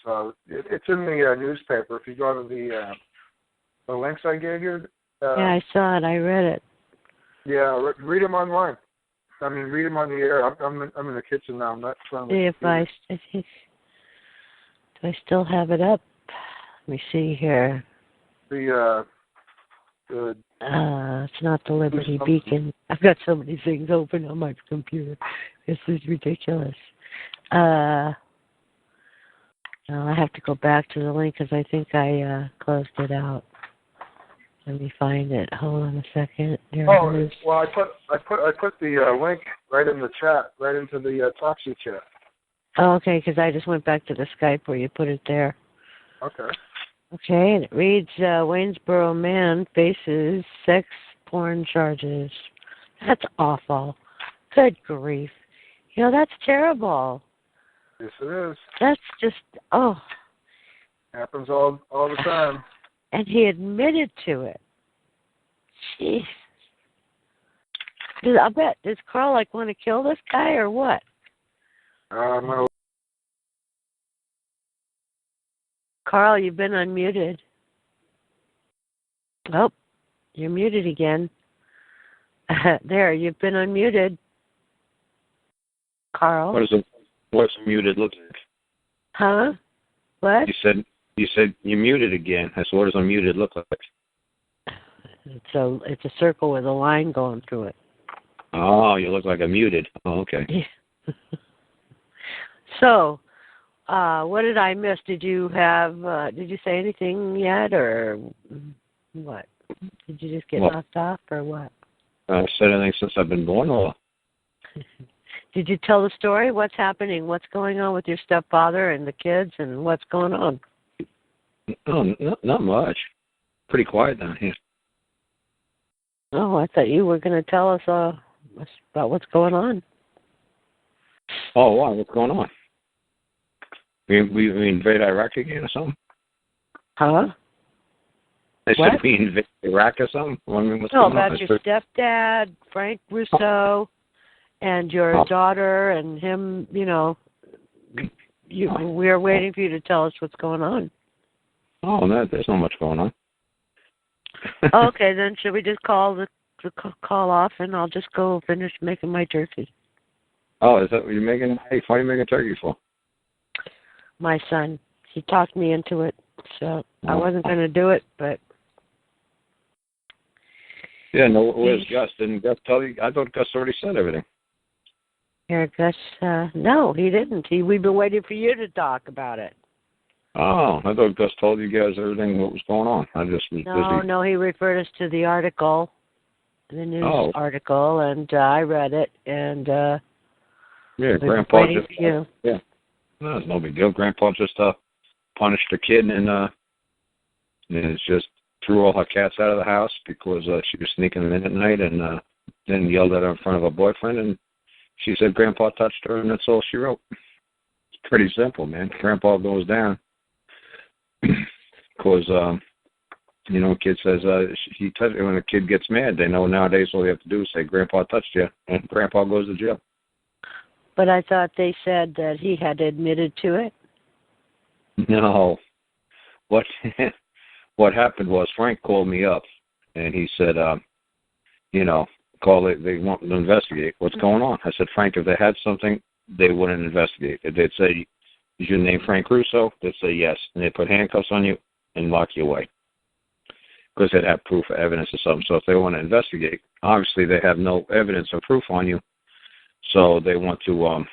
So it's in the newspaper. If you go to the links I gave you. Yeah, I saw it. I read it. Yeah, read them online. I mean, read them on the air. I'm in the kitchen now. I'm not trying to. See if do I still have it up? Let me see here. It's not the Liberty Beacon. I've got so many things open on my computer. This is ridiculous. I have to go back to the link because I think I closed it out. Let me find it. Hold on a second. There it is. Well, I put the link right in the chat, right into the talkshoe chat. Oh, okay, because I just went back to the Skype where you put it there. Okay. Okay, and it reads, Waynesboro man faces sex porn charges. That's awful. Good grief. You know, that's terrible. Yes, it is. That's just, Happens all the time. And he admitted to it. Jeez. I bet, does Karl, want to kill this guy or what? Karl, you've been unmuted. Oh, you're muted again. There, you've been unmuted. Karl. What's muted look like? Huh? What? You said you're muted again. That's what does unmuted look like? It's a circle with a line going through it. Oh, you look like a muted. Oh, okay. So, what did I miss? Did you say anything yet, or what? Did you just get knocked off, or what? I've said anything since I've been born, or? Did you tell the story? What's happening? What's going on with your stepfather and the kids, and what's going on? No, not much. Pretty quiet down here. Oh, I thought you were going to tell us about what's going on. Oh, wow, what's going on? We invade Iraq again or something? Huh? They said we invade Iraq or something? What's going about on? Your stepdad, Frank Russo, and your daughter, and him, we are waiting for you to tell us what's going on. Oh, no, there's not much going on. Okay, then should we just call the call off, and I'll just go finish making my turkey? Oh, is that what you're making? Hey, what are you making turkey for? My son. He talked me into it, so I wasn't going to do it, but... Yeah, no, where's Gus? Didn't Gus tell you? I thought Gus already said everything. Here, Gus, no, he didn't. We've been waiting for you to talk about it. Oh, I thought Gus told you guys everything what was going on. I just was busy. No, he referred us to the article, the news article, and I read it, and yeah, Grandpa just no, it's no big deal. Grandpa just punished a kid and just threw all her cats out of the house because she was sneaking them in at night, and then yelled at her in front of her boyfriend, and she said Grandpa touched her, and that's all she wrote. It's pretty simple, man. Grandpa goes down. Because, kid says he touched when a kid gets mad, they know nowadays all you have to do is say, Grandpa touched you, and Grandpa goes to jail. But I thought they said that he had admitted to it. No. What happened was Frank called me up, and he said, Carl, they want to investigate. What's going on? I said, Frank, if they had something, they wouldn't investigate. If they'd say, is your name Frank Russo? They'd say yes. And they'd put handcuffs on you and lock you away. Because they'd have proof or evidence or something. So if they want to investigate, obviously they have no evidence or proof on you. So they want to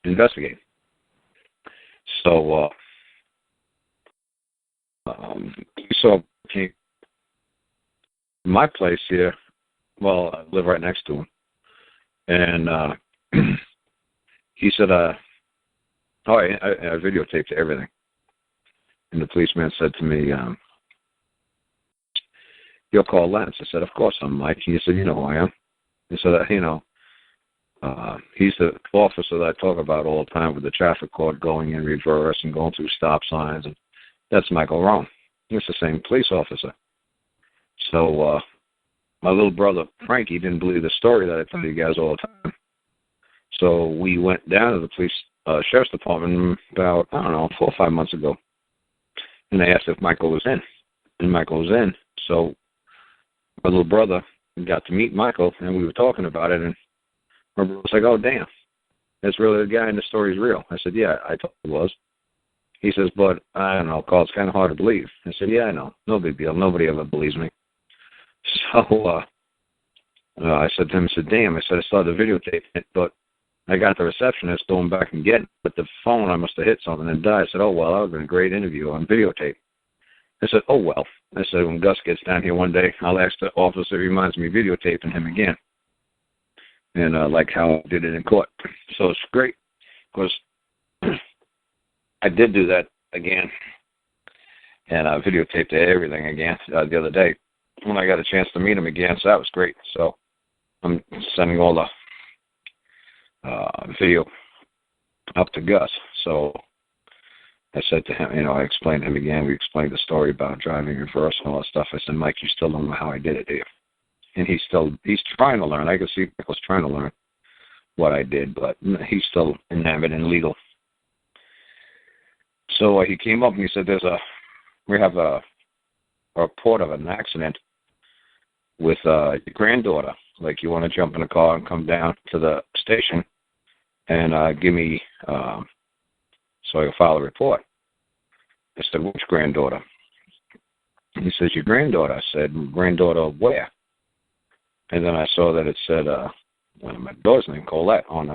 investigate. So, my place here, well, I live right next to him. And he said, I videotaped everything. And the policeman said to me, you're Karl Lentz. I said, of course I'm Mike. He said, you know who I am. He said, he's the officer that I talk about all the time with the traffic court going in reverse and going through stop signs. And that's Michael Rohn. He's the same police officer. So my little brother, Frankie, didn't believe the story that I tell you guys all the time. So we went down to the police sheriff's department about, 4 or 5 months ago. And they asked if Michael was in. And Michael was in. So my little brother got to meet Michael, and we were talking about it, and my brother was like, oh, damn, that's really the guy, and the story's real. I said, yeah, I thought it was. He says, but I don't know, Carl, it's kind of hard to believe. I said, yeah, I know. No big deal. Nobody ever believes me. So I said to him, I said, damn, I said, I started videotaping it, but I got the receptionist going back and getting it, but the phone, I must have hit something and died. I said, oh, well, that would have been a great interview on videotape. I said, oh, well. I said, when Gus gets down here one day, I'll ask the officer, reminds me videotaping him again. And like how I did it in court. So it's great because I did do that again. And I videotaped everything again the other day when I got a chance to meet him again. So that was great. So I'm sending all the video up to Gus. So I said to him, I explained to him again. We explained the story about driving reverse and all that stuff. I said, Mike, you still don't know how I did it, do you? And he's trying to learn. I can see Michael's trying to learn what I did, but he's still enamored and legal. So he came up and he said, we have a report of an accident with your granddaughter. Like, you want to jump in a car and come down to the station and give me, so I can file a report. I said, which granddaughter? He says, your granddaughter. I said, granddaughter where? And then I saw that it said my daughter's name, Colette, on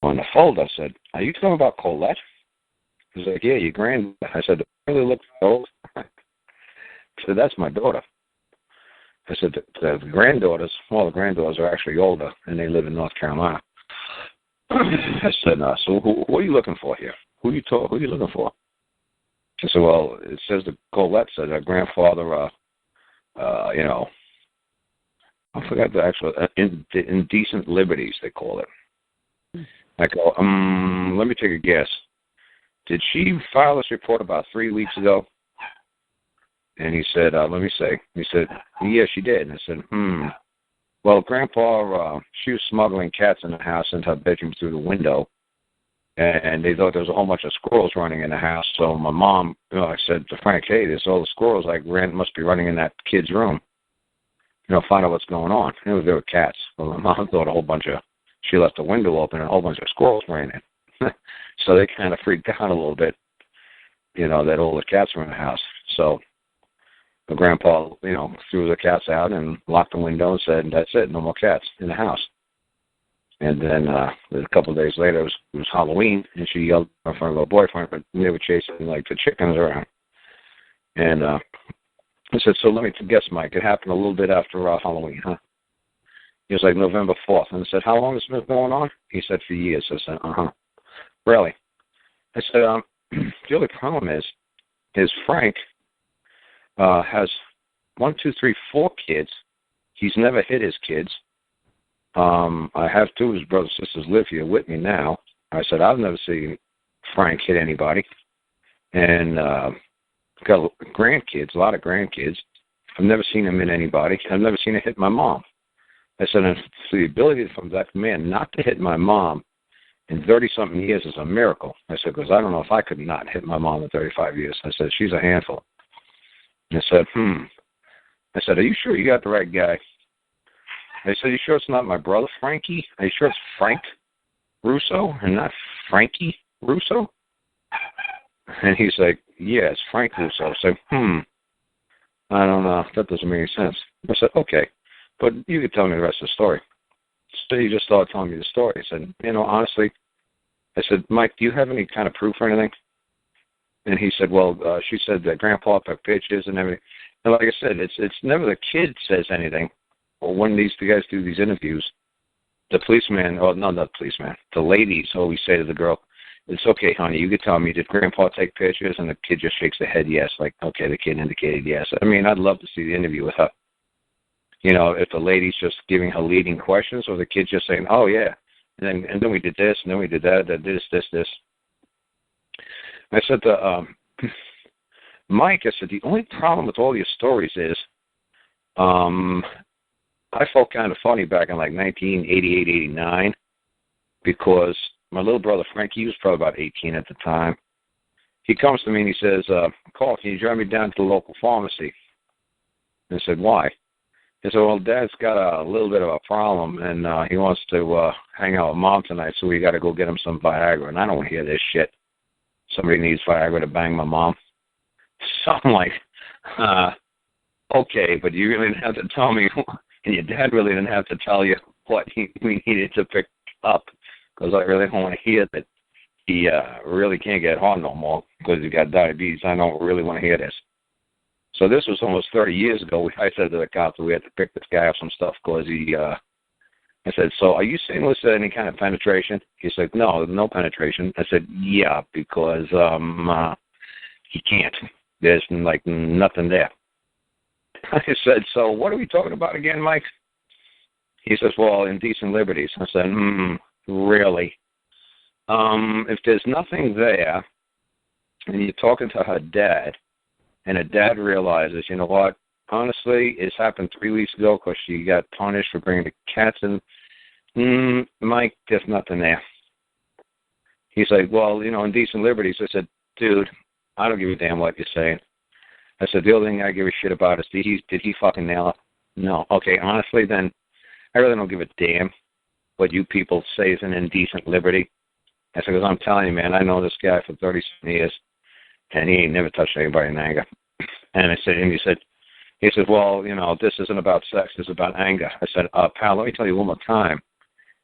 the folder. I said, are you talking about Colette? He's like, yeah, your granddaughter. I said, really look old? I said, that's my daughter. I said, the granddaughters, the granddaughters are actually older, and they live in North Carolina. I said, so who are you looking for here? Who are you looking for? I said, well, it says that Colette said her grandfather, I forgot the actual, indecent liberties, they call it. I go, let me take a guess. Did she file this report about 3 weeks ago? And he said, let me see. He said, yeah, she did. And I said, well, Grandpa, she was smuggling cats in the house into her bedroom through the window. And they thought there was a whole bunch of squirrels running in the house. So my mom, I said to Frank, hey, there's all the squirrels must be running in that kid's room. Find out what's going on. There were cats. Well, my mom thought she left the window open and a whole bunch of squirrels ran in. So they kind of freaked out a little bit, that all the cats were in the house. So the grandpa, threw the cats out and locked the window and said, that's it, no more cats in the house. And then a couple of days later, it was Halloween, and she yelled in front of her boyfriend, but they were chasing, the chickens around. And I said, so let me guess, Mike, it happened a little bit after Halloween, huh? He was like, November 4th. And I said, how long has it been going on? He said, for years. I said, Really? I said, the only problem is Frank has 1, 2, 3, 4 kids. He's never hit his kids. I have 2 of his brothers and sisters live here with me now. I said, I've never seen Frank hit anybody. And got grandkids, a lot of grandkids. I've never seen him hit anybody. I've never seen him hit my mom. I said, and for the ability from that man not to hit my mom in 30-something years is a miracle. I said, because I don't know if I could not hit my mom in 35 years. I said, she's a handful. And I said, I said, are you sure you got the right guy? I said, are you sure it's not my brother, Frankie? Are you sure it's Frank Russo and not Frankie Russo? And he's like, yeah, it's Frank Russo. I said, I don't know. That doesn't make any sense. I said, okay, but you could tell me the rest of the story. So he just started telling me the story. I said, honestly, I said, Mike, do you have any kind of proof or anything? And he said, well, she said that Grandpa took pictures and everything. And like I said, it's never the kid says anything. Or when these guys do these interviews, the policeman, not the policeman, the ladies always say to the girl, it's okay, honey, you could tell me, did Grandpa take pictures? And the kid just shakes the head yes, like, okay, the kid indicated yes. I mean, I'd love to see the interview with her. If the lady's just giving her leading questions or the kid's just saying, oh, yeah, and then we did this, and then we did that, this. I said to Mike, I said, the only problem with all your stories is I felt kind of funny back in like 1988, 89 because my little brother Frank, he was probably about 18 at the time. He comes to me and he says, Carl, can you drive me down to the local pharmacy? And I said, why? He said, well, Dad's got a little bit of a problem, and he wants to hang out with Mom tonight, so we got to go get him some Viagra. And I don't hear this shit. Somebody needs Viagra to bang my mom. So I'm like, okay, but you really didn't have to tell me, and your dad really didn't have to tell you what we needed to pick up, because I really don't want to hear that he really can't get hard no more because he got diabetes. I don't really want to hear this. So this was almost 30 years ago. I said to the cops that we had to pick this guy up some stuff because he, I said, so are you saying this any kind of penetration? He said, no penetration. I said, yeah, because he can't. There's like nothing there. I said, so what are we talking about again, Mike? He says, well, indecent liberties. I said, really? If there's nothing there and you're talking to her dad, and her dad realizes, you know what, honestly, it's happened 3 weeks ago because she got punished for bringing the cats in. Mike, there's nothing there. He's like, well, indecent liberties. I said, dude, I don't give a damn what you're saying. I said, the only thing I give a shit about is did he fucking nail it? No. Okay, honestly, then I really don't give a damn what you people say is an indecent liberty. I said, because I'm telling you, man, I know this guy for 37 years, and he ain't never touched anybody in anger. And he said, well, this isn't about sex, it's about anger. I said, pal, let me tell you one more time.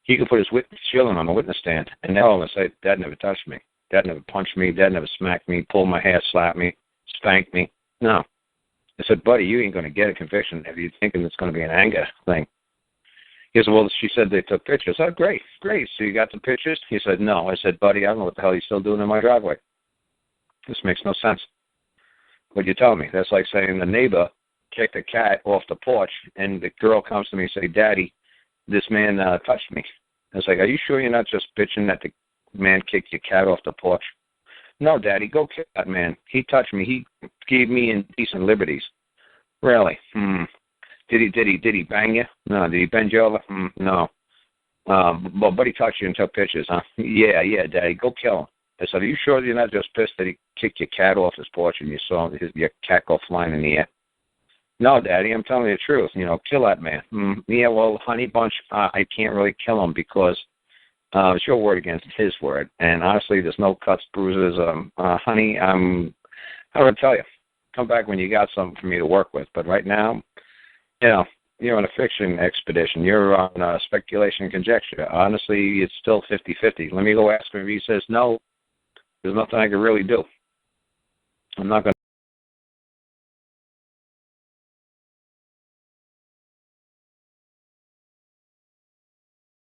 He could put his children on the witness stand, and they're all going to say, Dad never touched me. Dad never punched me. Dad never smacked me, pulled my hair, slapped me, spanked me. No. I said, buddy, you ain't going to get a conviction if you're thinking it's going to be an anger thing. He said, well, she said they took pictures. Oh, great. So you got the pictures? He said, no. I said, buddy, I don't know what the hell you're still doing in my driveway. This makes no sense. What you tell me? That's like saying the neighbor kicked a cat off the porch, and the girl comes to me and say, Daddy, this man touched me. I was like, are you sure you're not just bitching that the man kicked your cat off the porch? No, Daddy, go kick that man. He touched me. He gave me indecent liberties. Really? Did he bang you? No. Did he bend you over? No. But he touched you and took pictures, huh? Yeah, Daddy, go kill him. I said, are you sure you're not just pissed that he kicked your cat off his porch and you saw your cat go flying in the air? No, Daddy, I'm telling you the truth. Kill that man. Yeah, well, honey bunch, I can't really kill him because it's your word against his word. And honestly, there's no cuts, bruises. Honey, I'm going to tell you, come back when you got something for me to work with. But right now, you're on a fiction expedition. You're on speculation and conjecture. Honestly, it's still 50-50. Let me go ask him if he says no. There's nothing I can really do. I'm not going to